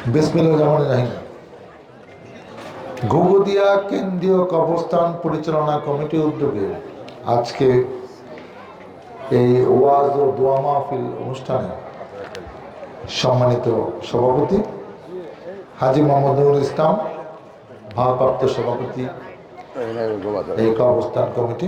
বিসমিল্লাহির রহমানির রহিম। ঘুঘুদিয়া কেন্দ্রীয় কবরস্থান পরিচালনা কমিটির উদ্যোগে আজকে এই ওয়াজ ও দোয়া মাহফিল অনুষ্ঠানে সম্মানিত সভাপতি হাজী মোহাম্মদ নুরুল ইসলাম, ভারপ্রাপ্ত সভাপতি এই কবরস্থান কমিটি,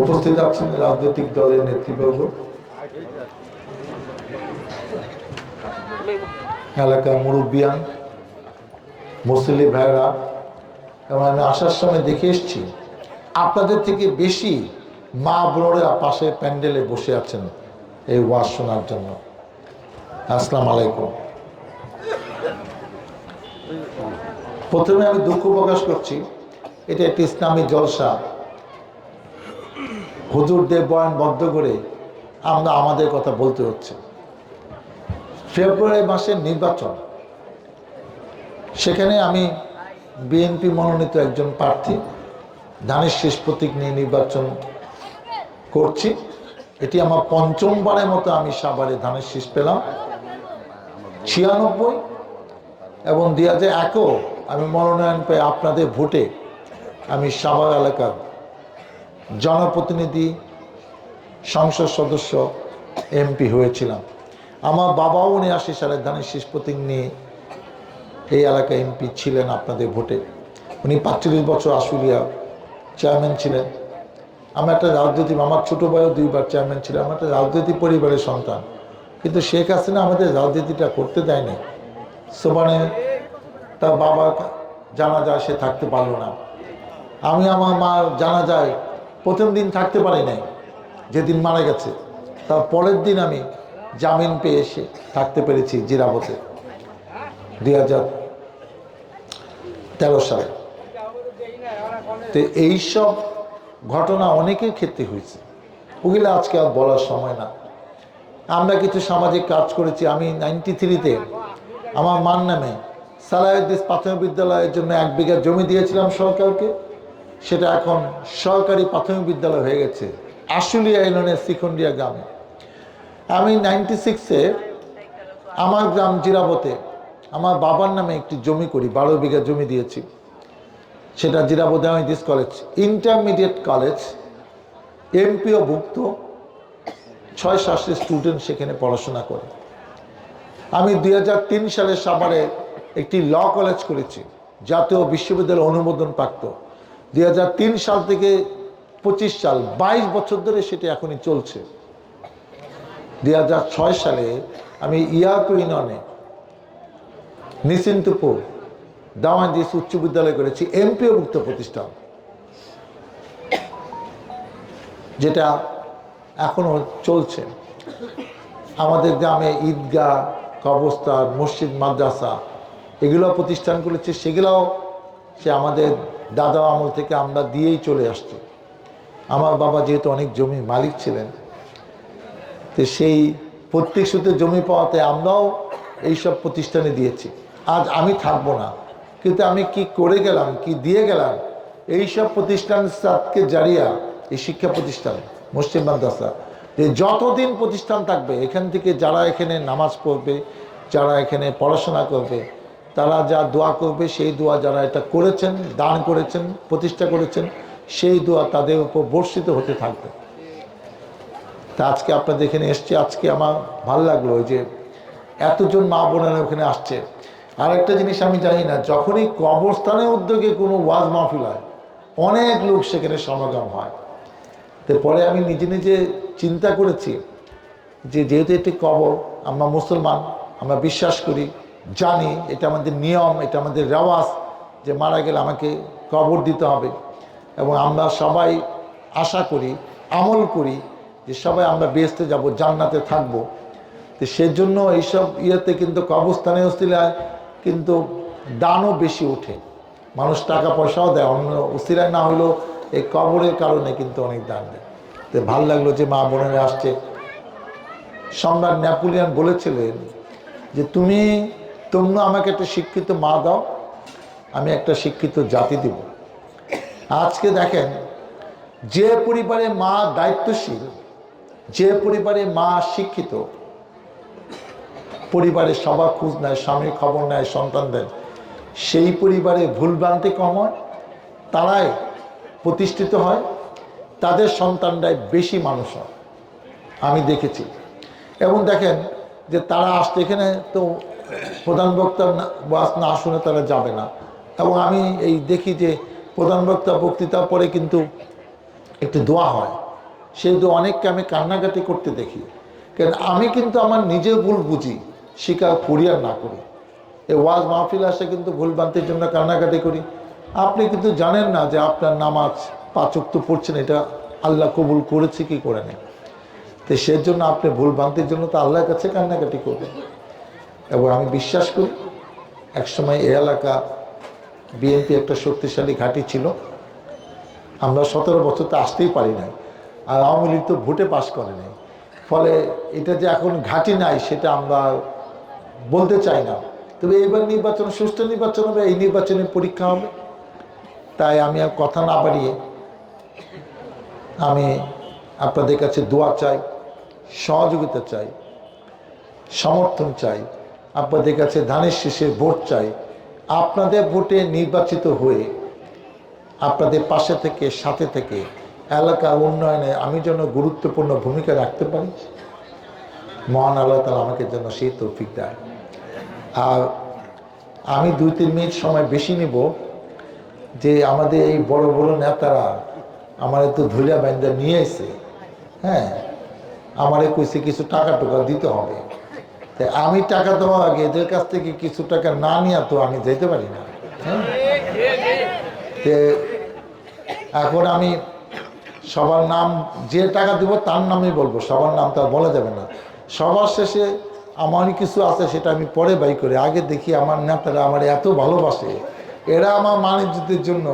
উপস্থিত আছেন রাজনৈতিক দলের নেতৃবৃন্দ, এলাকার মুরব্বিয়ান, মুসলিম ভাইরা, এবং আমি আসার সময় দেখে এসেছি আপনাদের থেকে বেশি মা বোনেরা পাশে প্যান্ডেলে বসে আছেন এই ওয়াজ শোনার জন্য। আসসালামু আলাইকুম। প্রথমে আমি দুঃখ প্রকাশ করছি, এটা একটি ইসলামী জলসা, হুজুরদের বয়ান বদ্ধ করে আমরা আমাদের কথা বলতে হচ্ছে। ফেব্রুয়ারি মাসের নির্বাচন, সেখানে আমি বিএনপি মনোনীত একজন প্রার্থী ধানের শীষ প্রতীক নিয়ে নির্বাচন করছি। এটি আমার পঞ্চমবারের মতো আমি সাভারে ধানের শীষ পেলাম। 96 এবং 2001-ও আমি মনোনয়ন পেয়ে আপনাদের ভোটে আমি সাভার এলাকার জনপ্রতিনিধি, সংসদ সদস্য, এমপি হয়েছিলাম। আমার বাবাও 79 সালে ধানের শীষ প্রতীক নিয়ে এই এলাকায় এমপি ছিলেন আপনাদের ভোটে। উনি 45 বছর আশুলিয়া চেয়ারম্যান ছিলেন। আমি একটা রাজনৈতিক, আমার ছোটো ভাইও 2বার চেয়ারম্যান ছিলেন। আমার একটা রাজনৈতিক পরিবারের সন্তান, কিন্তু শেখ হাসিনা আমাদের রাজনীতিটা করতে দেয়নি। সোবানে তার বাবা জানাজায় সে থাকতে পারলো না। আমি আমার মা জানাজায় প্রথম দিন থাকতে পারি নাই, যেদিন মারা গেছে তার পরের দিন আমি জামিন পেয়ে এসে থাকতে পেরেছি জিরাবতে 2013 সালে। তো এইসব ঘটনা অনেকের ক্ষেত্রে হয়েছে, ওগুলো আজকে আর বলার সময় না। আমরা কিছু সামাজিক কাজ করেছি। আমি 93-তে আমার মার নামে সালাউদ্দিন প্রাথমিক বিদ্যালয়ের জন্য 1 বিঘা জমি দিয়েছিলাম সরকারকে। সেটা এখন সরকারি প্রাথমিক বিদ্যালয় হয়ে গেছে আশুলিয়া ইউনিয়নের শিখন্ডিয়া গ্রামে। আমি 96-এ আমার গ্রাম জিরাবতে আমার বাবার নামে একটি জমি করি, 12 বিঘা জমি দিয়েছি। সেটা জিরাবতে this college, intermediate college, MPO ভুক্ত, 6-7 স্টুডেন্ট সেখানে পড়াশোনা করে। আমি 2003 সালে সাভারে একটি ল কলেজ করেছি, জাতীয় বিশ্ববিদ্যালয় অনুমোদন প্রাপ্ত। 2003 সাল থেকে 25 সাল, 22 বছর ধরে সেটা এখনই চলছে। 2006 সালে আমি ইয়ারপো ইউনিয়নে নিশ্চিন্তপুর দাওয়ানদিস উচ্চ বিদ্যালয় করেছি, এমপিও ভুক্ত প্রতিষ্ঠান, যেটা এখনো চলছে। আমাদের গ্রামে ঈদগাহ, কবরস্থান, মসজিদ, মাদ্রাসা এগুলো প্রতিষ্ঠান করেছে। সেগুলোও সে আমাদের দাদা আমল থেকে আমরা দিয়েই চলে আসছি। আমার বাবা যেহেতু অনেক জমি মালিক ছিলেন, তো সেই প্রত্যেক সূত্রে জমি পাওয়াতে আমরাও এইসব প্রতিষ্ঠানে দিয়েছি। আজ আমি থাকবো না, কিন্তু আমি কি করে গেলাম, কি দিয়ে গেলাম এইসব প্রতিষ্ঠান সাথে জারিয়া, এই শিক্ষা প্রতিষ্ঠান, মসজিদ, মাদ্রাসা, যে যতদিন প্রতিষ্ঠান থাকবে এখান থেকে যারা এখানে নামাজ পড়বে, যারা এখানে পড়াশোনা করবে, তারা যা দোয়া করবে, সেই দোয়া যারা এটা করেছেন, দান করেছেন, প্রতিষ্ঠা করেছেন, সেই দোয়া তাদের উপর বর্ষিত হতে থাকবে। তা আজকে আপনাদের এখানে এসছি। আজকে আমার ভালো লাগলো যে এতজন মা বোনেরা ওখানে আসছে। আর একটা জিনিস আমি জানি না, যখনই কবরস্থানের উদ্যোগে কোনো ওয়াজ মাহফিল হয় অনেক লোক সেখানে সমাগম হয়। তো পরে আমি নিজে নিজে চিন্তা করেছি যে যেহেতু এটি কবর, আমরা মুসলমান, আমরা বিশ্বাস করি, জানি এটা আমাদের নিয়ম, এটা আমাদের রেওয়াজ যে মারা গেলে আমাকে কবর দিতে হবে, এবং আমরা সবাই আশা করি, আমল করি যে সবাই আমরা বেহেশতে যাব, জান্নাতে থাকবো। তো সেজন্য এইসব ইয়েতে কিন্তু কবরস্থানের উসিলায় কিন্তু দানও বেশি ওঠে, মানুষ টাকা পয়সাও দেয়, অন্য উসিলায় না হলেও এই কবরের কারণে কিন্তু অনেক দান দেয়। তো ভালো লাগলো যে মা বোনেরা আসছে। সম্রাট নেপোলিয়ন বলেছিলেন যে তোমরা আমাকে একটা শিক্ষিত মা দাও, আমি একটা শিক্ষিত জাতি দিব। আজকে দেখেন, যে পরিবারে মা দায়িত্বশীল, যে পরিবারে মা শিক্ষিত, পরিবারের সবার খোঁজ নেয়, স্বামীর খবর নেয়, সন্তানদের, সেই পরিবারে ভুলভ্রান্তি কম হয়, তারাই প্রতিষ্ঠিত হয়, তাদের সন্তানরাই বেশি মানুষ হয়, আমি দেখেছি। এবং দেখেন যে তারা আসতে এখানে তো প্রধান বক্তার ওয়াজ না শুনে তারা যাবে না। এবং আমি এই দেখি যে প্রধান বক্তা বক্তৃতার পরে কিন্তু একটি দোয়া হয়, সেই দোয়া অনেককে আমি কান্নাকাটি করতে দেখি। কেন আমি কিন্তু আমার নিজের ভুল বুঝি, স্বীকার করি আর না করি। এই ওয়াজ মাহফিল আসে কিন্তু ভুলভ্রান্তির জন্য কান্নাকাটি করি। আপনি কিন্তু জানেন না যে আপনার নামাজ 5 ওয়াক্ত পড়ছেন, এটা আল্লাহ কবুল করেছে কি করে নেই। তো সেজন্য আপনি ভুলভ্রান্তির জন্য তো আল্লাহর কাছে কান্নাকাটি করবেন। এবং আমি বিশ্বাস করি একসময় এই এলাকা বিএনপি একটা শক্তিশালী ঘাঁটি ছিল। আমরা 17 বছর তো আসতেই পারি নাই, আর আওয়ামী লীগ তো ভোটে পাশ করে নাই। ফলে এটা যে এখন ঘাঁটি নাই সেটা আমরা বলতে চাই না। তবে এইবার নির্বাচন, সুষ্ঠু নির্বাচন হবে, এই নির্বাচনের পরীক্ষা হবে। তাই আমি আর কথা না বাড়িয়ে আমি আপনাদের কাছে দোয়া চাই, সহযোগিতা চাই, সমর্থন চাই, আপনাদের কাছে ধানের শীষে ভোট চাই। আপনাদের ভোটে নির্বাচিত হয়ে আপনাদের পাশে থেকে, সাথে থেকে এলাকা উন্নয়নে আমি যেন গুরুত্বপূর্ণ ভূমিকা রাখতে পারি, মহান আল্লাহ তাআলা আমাকে যেন সেই তৌফিক দেয়। আর আমি 2-3 মিনিট সময় বেশি নিব, যে আমাদের এই বড় বড় নেতারা আমার তো ধুলিয়া বাইন্দা নিয়ে এসে, হ্যাঁ, আমারে কইছে কিছু টাকা টুকা দিতে হবে। তাই আমি টাকা দেওয়ার আগে এদের কাছ থেকে কিছু টাকা না নিয়ে তো আমি যেতে পারি না। হ্যাঁ, এখন আমি সবার নাম, যে টাকা দিব তার নামই বলবো, সবার নাম তো আর বলা যাবে না। সবার শেষে আমার কিছু আছে সেটা আমি পরে বাই করি। আগে দেখি আমার নেতারা আমার এত ভালোবাসে, এরা আমার বাণিজ্যদের জন্য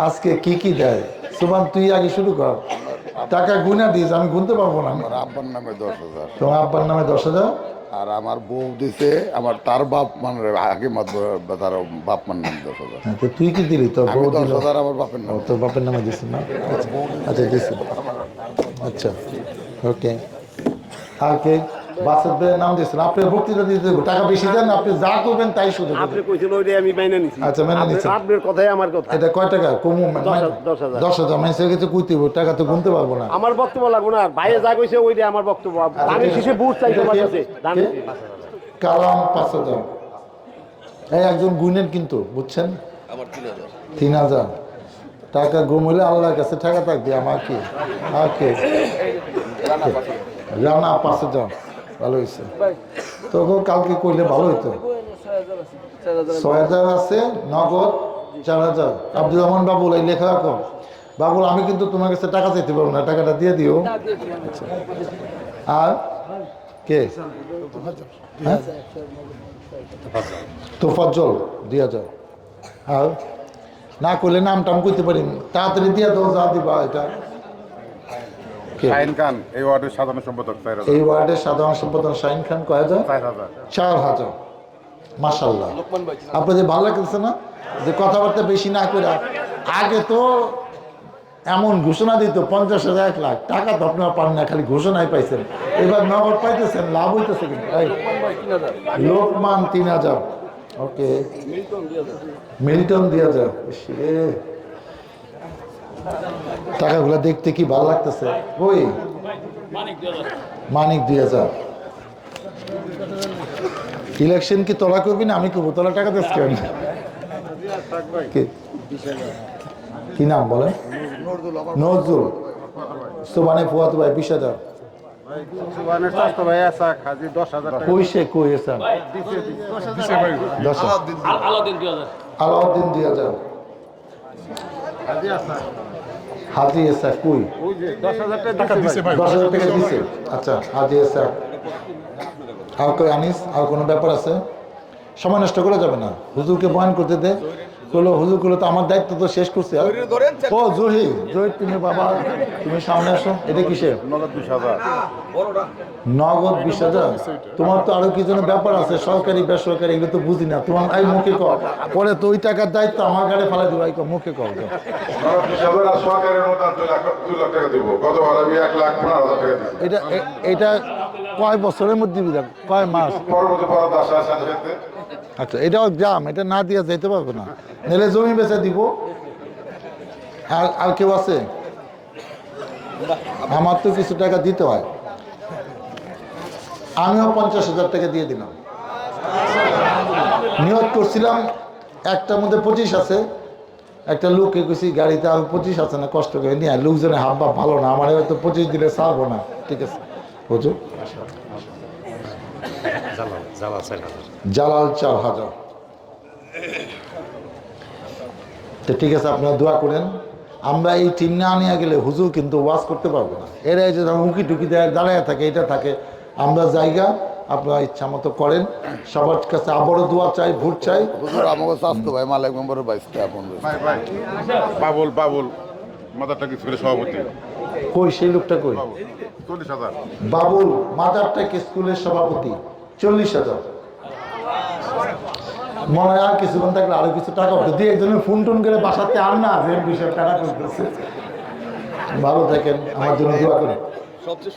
আজকে কি কি দেয়। সুমান, তুই আগে শুরু কর, টাকা গুনা দিস, আমি গুনতে পারবো না। আমার আব্বার নামে 10,000, তোমার আব্বার নামে 10,000, আর আমার বউ দিছে আমার তার বাপ মানে আগে তার বাপ মার নাম 10,000। হ্যাঁ, তো তুই কি দিলি? তোর আমি বউ দিল? 10,000 আমার বাপের নাম। তোর বাপের নামে দিস না? আচ্ছা দিস। আচ্ছা, ওকে। আর কে? বাসের ভাইয়ের নাম দিয়েছেন, আপনি বক্তৃতা দিতে দেবো, টাকা বেশি দেন, আপনি যা করবেন তাই শুধু। আপনি কইছেন ওইটাই আমি মাইনে নিছি। আচ্ছা, মেনে নিচ্ছেন। আপনার কথাই আমার কথা। এটা কয় টাকা? কমু 10,000। 10,000 মানুষের কাছে কইতে হইব, টাকা তো গুনতে পারবো না। আমার বক্তব্য লাগবো না, ভাইয়ে যা কইছে ওইটাই আমার বক্তব্য। আমি শেষে বুট চাই তোমার কাছে। কালাম 5,000। এই একজন গুনেন কিন্তু, বুঝছেন? আমার 3,000। 3,000 টাকা ঘুমলে আল্লাহর কাছে টাকা থাকবে, আমার কি? আর কে? রানা 5,000। ভালো হয়েছে, তোকে কালকে কইলে ভালো হইতো। 6,000 আছে নগদ, 4,000। আব্দুর রহমান বাবুল, এই লেখা রাখো। বাবুল, আমি কিন্তু তোমার কাছে টাকা চাইতে পারবো না, টাকাটা দিয়ে দিও। আচ্ছা। আর কে? হ্যাঁ, তোফাজ্জল 2,000। আর না করলে নাম টাম করতে পারি, তাড়াতাড়ি দিয়ে দাও, যা দিবা। এটা কে? শাহিন খান, এই ওয়ার্ডের সাধারণ সম্পাদক। 4,000। এই ওয়ার্ডের সাধারণ সম্পাদক শাহিন খান। কয় হাজার? 4,000। 4,000। মাশাআল্লাহ, আপনাদের ভালো লাগতেছে না যে কথাবার্তা বেশি না করে? আগে তো এমন ঘোষণা দিত 50,000, 1 লাখ টাকা তো আপনারা পান না, খালি ঘোষণায় পাইছেন। এবার নগদ পাইতেছেন, লাভ হইতেছে কিন্তু। লোকমান 3,000। ওকে, মিল্টন 2,000। টাকাগুলো দেখতে কি ভালো লাগতেছে। ওই মানিক 2,000। ইলেকশন কি তোলা করবি না আমি করবো? তোলা টাকা দিস কেন? কি নাম বলে? নজরুল। সুবানে ফুয়াত ভাই 20,000। কইছে কই এসা? আলাউদ্দিন 2,000। হাজি এসা কই? 10,000 টাকা দিছে ভাই। 10,000 টাকা দিছে। আচ্ছা, হাজি এসা। আর কই আনিস? আর কোনো ব্যাপার আছে? সময় নষ্ট করা যাবে না, হুজুরকে বয়ান করতে দে। বললো হুজুর করলো তো আমার দায়িত্ব তো শেষ করছে। ও জহি, তুমি বাবা, তুমি সামনে আসো। এটা কিসের? নগদ 20,000। নগদ 20,000। তোমার তো আরো কি যেন ব্যাপার আছে, সরকারি বেসরকারি, এগুলো তো বুঝি না। তোমার এই মুখে কর, পরে তো ওই টাকার দায়িত্ব আমার গাড়ি ফেলা দিবা। মুখে কর। সরকারের মতো 2 লাখ টাকা দিব। গতবার আমি 1,15,000 টাকা দিচ্ছি। এটা কয় বছরের মধ্যে দিবি না? কয় মাস? আচ্ছা, এটাও জাম, এটা না দিয়ে যাইতে পারবে না, নাহলে জমি বেচে দিব। আর আর কেউ আছে? আমার তো কিছু টাকা দিতে হয়, আমিও 50,000 টাকা দিয়ে দিলাম। নিয়ত করছিলাম একটার মধ্যে 25 আছে, একটা লোককে কইছি গাড়িতে আর 25 আছে না, কষ্ট করে নিয়ে আয়। লোকজনের হাব ভাব ভালো না, আমার হয়তো 25 দিলে ছাড়বো না। ঠিক আছে হুজুর, জালাল 4,000। তো ঠিক আছে, আপনারা দোয়া করেন। আমরা এই টিম না নিয়ে গেলে হুজুর কিন্তু ওয়াজ করতে পারবো না। এরা এই যে উঁকি টুকি দেয়, দাঁড়ায় থাকে, এটা থাকে। আমরা জায়গা আপনারা ইচ্ছা মতো করেন। সবার কাছে আবারও দোয়া চাই, ভোট চাই। হুজুর আমাকে স্বাস্থ্য ভাই মালিক মেম্বারের বাইশটা আপন বাবুল মাদারটা স্কুলের সভাপতি। কই সেই লোকটা কই? 40,000। বাবুল মাদারটেক স্কুলের সভাপতি, 40,000। মনে হয় আর কিছুক্ষণ থাকলে আরো কিছু টাকা উঠে দিয়ে একজনের ফোন টোন করে বাসাতে আন না, যে বিষয় টাকা করতেছে। ভালো থাকেন, আমার জন্য দোয়া করেন। সবচেয়ে